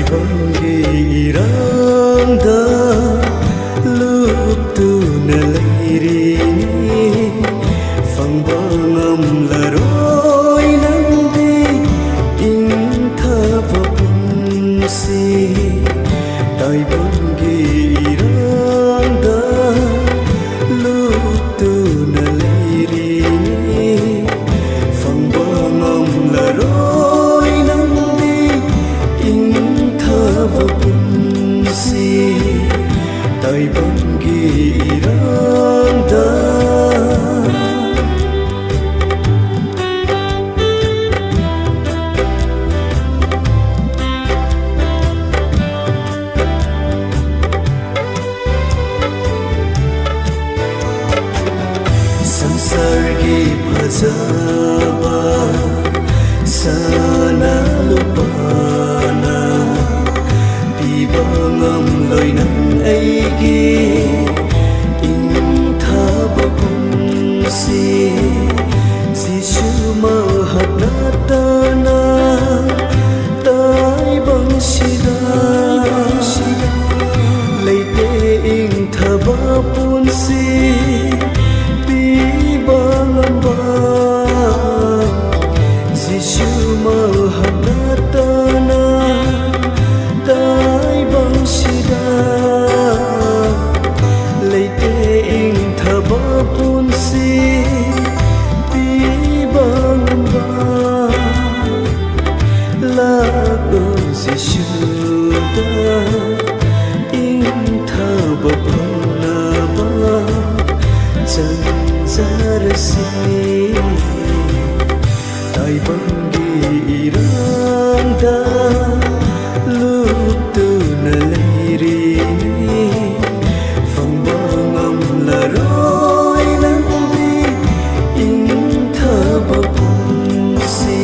Taibanggi irangda luptuna leirini fangbangam laroi nangdi inthava punsi Taibanggi irangda luptuna leirini fangbangam laroi nangdi inthava punsi Taibanggi irangda Sansargi phajaba sana lupana Pibangam loinang aigi inthaba punsi Jishu mahatnatana Taibangshida leite inthaba punsi Jishu mahatnatana Taibangshida leite inthaba punsi pibangamba lago Jishuda inthaba phanaba janjarasi Taibanggi irangda luptuna leirini fangbangam laroi nangdi inthaba punsi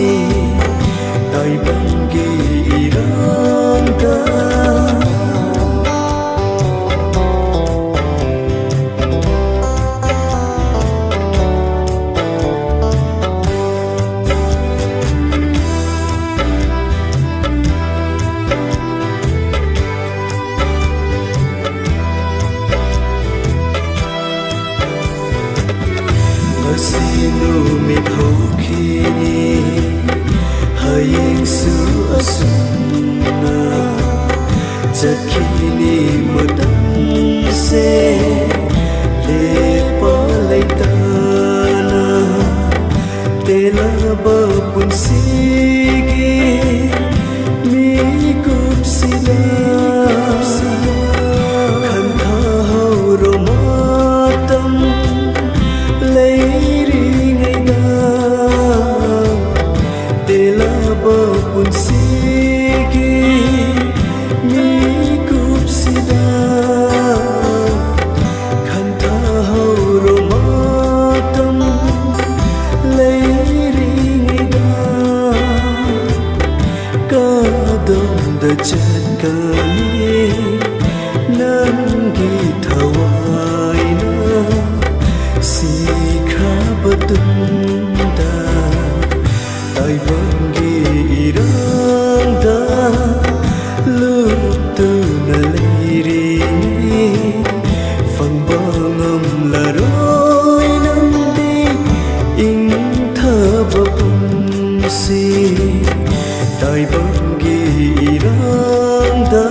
Taibanggi irangda Sinu mithokini hayengsu asuna jakhini matamse lepa leitana telaba punsigi mikupsila khantha hauro matam punsigi mikupsida khantha hauro matam leiringida kadamda chatkani nangi thawaina sikhabatunda Taibanggi irangda luptuna leirini fangbangam laroi nangdi inthaba punsi Taibanggi irangda